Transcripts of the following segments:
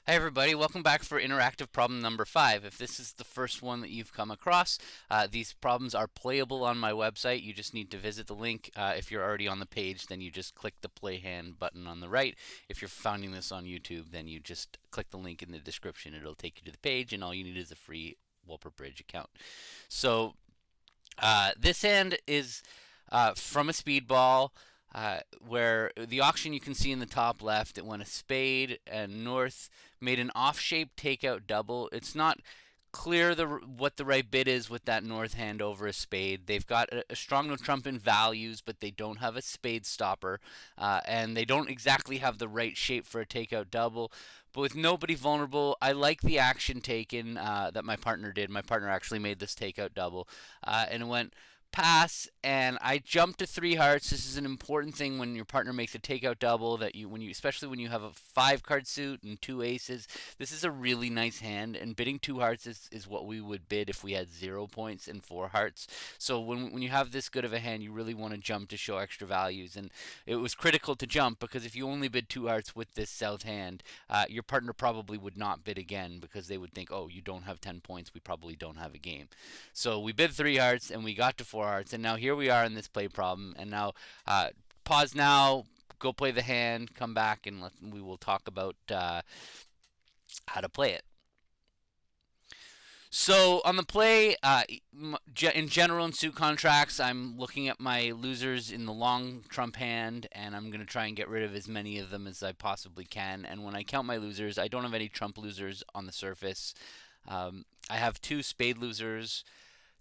Hi, everybody. Welcome back for interactive problem number 5. If this is the first one that you've come across, these problems are playable on my website. You just need to visit the link. If you're already on the page, then you just click the play hand button on the right. If you're finding this on YouTube, then you just click the link in the description. It'll take you to the page, and all you need is a free Wolper Bridge account. So this hand is from a speedball. Where the auction you can see in the top left, it went a spade and north made an off-shaped takeout double. It's not clear what the right bid is with that north hand over a spade. They've got a strong no trump in values, but they don't have a spade stopper, and they don't exactly have the right shape for a takeout double. But with nobody vulnerable, I like the action taken that my partner did. My partner actually made this takeout double, and it went pass, and I jumped to 3 hearts. This is an important thing when your partner makes a takeout double, that especially when you have a 5 card suit and 2 aces. This is a really nice hand, and bidding 2 hearts is what we would bid if we had 0 points and 4 hearts. So when you have this good of a hand, you really want to jump to show extra values, and it was critical to jump because if you only bid 2 hearts with this south hand, your partner probably would not bid again because they would think, oh, you don't have 10 points, we probably don't have a game. So we bid 3 hearts and we got to 4 hearts, and now here we are in this play problem. And now, pause now, go play the hand, come back, and we will talk about how to play it. So on the play, in general in suit contracts, I'm looking at my losers in the long trump hand, and I'm going to try and get rid of as many of them as I possibly can. And when I count my losers, I don't have any trump losers on the surface. I have 2 spade losers,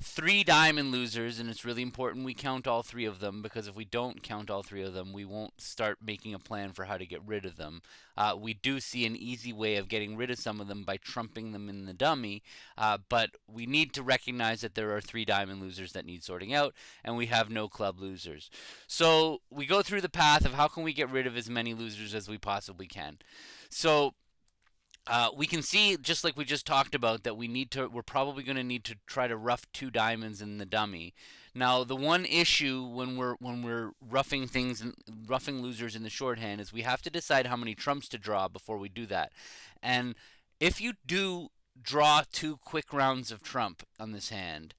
3 diamond losers, and it's really important we count all 3 of them, because if we don't count all 3 of them, we won't start making a plan for how to get rid of them. We do see an easy way of getting rid of some of them by trumping them in the dummy, but we need to recognize that there are 3 diamond losers that need sorting out, and we have no club losers. So we go through the path of how can we get rid of as many losers as we possibly can. So we can see, just like we just talked about, that we're probably going to need to try to rough 2 diamonds in the dummy. Now, the one issue when we're roughing losers in the shorthand is we have to decide how many trumps to draw before we do that. And if you do draw 2 quick rounds of trump on this hand,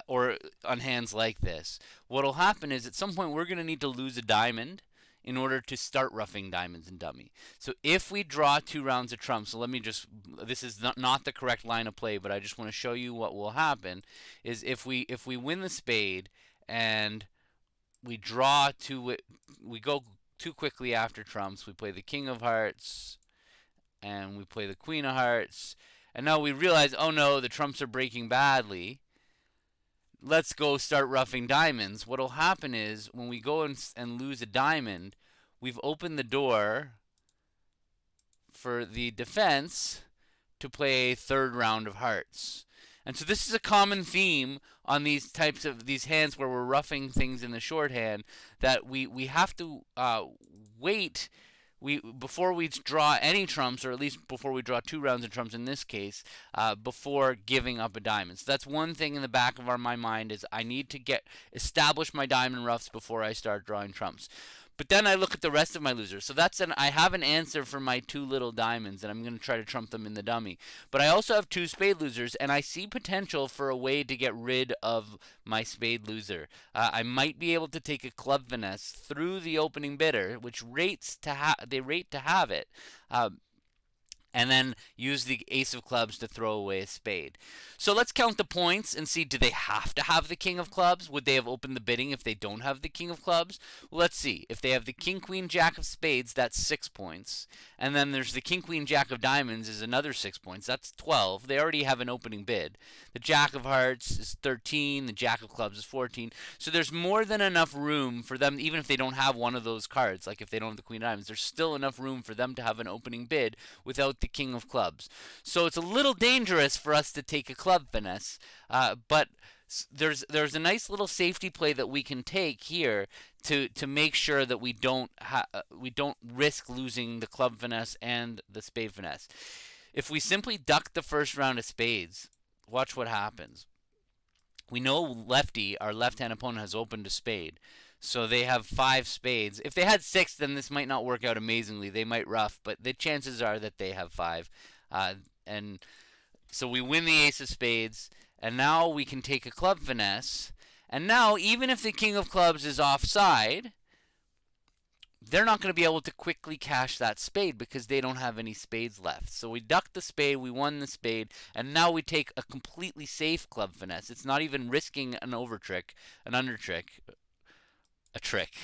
or on hands like this, what'll happen is at some point we're going to need to lose a diamond in order to start roughing diamonds and dummy. So if we draw 2 rounds of trump, so let me just, this is not the correct line of play, but I just want to show you what will happen, is if we win the spade and we draw we go too quickly after trumps, we play the king of hearts and we play the queen of hearts, and now we realize, oh no, the trumps are breaking badly, let's go start roughing diamonds. What'll happen is when we go and lose a diamond, we've opened the door for the defense to play a 3rd round of hearts. And so this is a common theme on these hands where we're roughing things in the shorthand, that we have to wait before we draw any trumps, or at least before we draw 2 rounds of trumps in this case, before giving up a diamond. So that's one thing in the back of my mind, is I need to establish my diamond roughs before I start drawing trumps. But then I look at the rest of my losers. So I have an answer for my 2 little diamonds, and I'm going to try to trump them in the dummy. But I also have 2 spade losers, and I see potential for a way to get rid of my spade loser. I might be able to take a club finesse through the opening bidder, which they rate to have it. And then use the ace of clubs to throw away a spade. So let's count the points and see, do they have to have the king of clubs? Would they have opened the bidding if they don't have the king of clubs? Well, let's see. If they have the king, queen, jack of spades, that's 6 points. And then there's the king, queen, jack of diamonds is another 6 points. That's 12. They already have an opening bid. The jack of hearts is 13. The jack of clubs is 14. So there's more than enough room for them, even if they don't have one of those cards. Like if they don't have the queen of diamonds, there's still enough room for them to have an opening bid without the king of clubs. So it's a little dangerous for us to take a club finesse, but there's a nice little safety play that we can take here to make sure that we don't risk losing the club finesse and the spade finesse. If we simply duck the 1st round of spades, watch what happens. We know lefty, our left-hand opponent, has opened a spade. So they have 5 spades. If they had 6, then this might not work out amazingly. They might ruff, but the chances are that they have 5. And so we win the ace of spades, and now we can take a club finesse. And now, even if the king of clubs is offside, they're not going to be able to quickly cash that spade because they don't have any spades left. So we ducked the spade, we won the spade, and now we take a completely safe club finesse. It's not even risking an over trick, an under trick, a trick.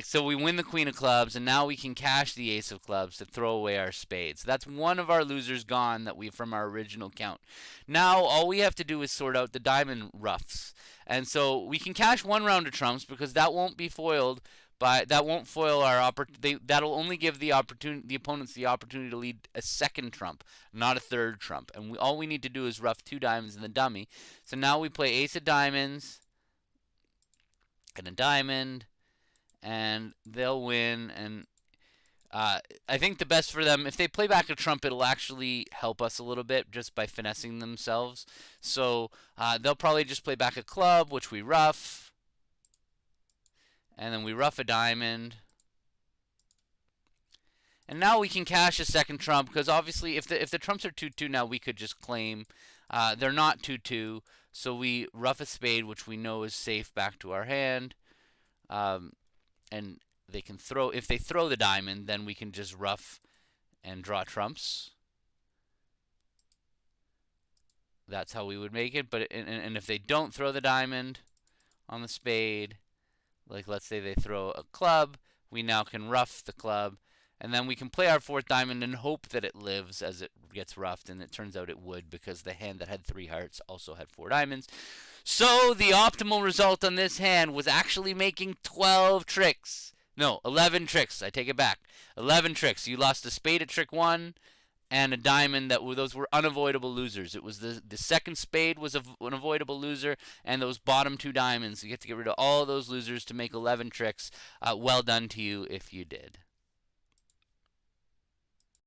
So we win the queen of clubs, and now we can cash the ace of clubs to throw away our spades. That's one of our losers gone that we from our original count. Now all we have to do is sort out the diamond ruffs. And so we can cash one round of trumps because that won't be foiled that won't foil our that'll only give the opponents the opportunity to lead a second trump, not a third trump. And all we need to do is ruff 2 diamonds in the dummy. So now we play ace of diamonds and a diamond, and they'll win. And I think the best for them, if they play back a trump, it'll actually help us a little bit just by finessing themselves. So they'll probably just play back a club, which we ruff. And then we ruff a diamond. And now we can cash a second trump, because obviously if the trumps are 2-2 now, we could just claim. They're not 2-2, so we ruff a spade, which we know is safe, back to our hand. And they can throw, if they throw the diamond, then we can just ruff and draw trumps. That's how we would make it. But and if they don't throw the diamond on the spade, like let's say they throw a club, we now can ruff the club, and then we can play our 4th diamond and hope that it lives as it gets ruffed, and it turns out it would, because the hand that had 3 hearts also had 4 diamonds. So the optimal result on this hand was actually making 12 tricks. No, 11 tricks. I take it back. 11 tricks. You lost a spade at trick 1 and a diamond. Those were unavoidable losers. It was the second spade was an avoidable loser, and those bottom 2 diamonds. You get to get rid of all those losers to make 11 tricks. Well done to you if you did.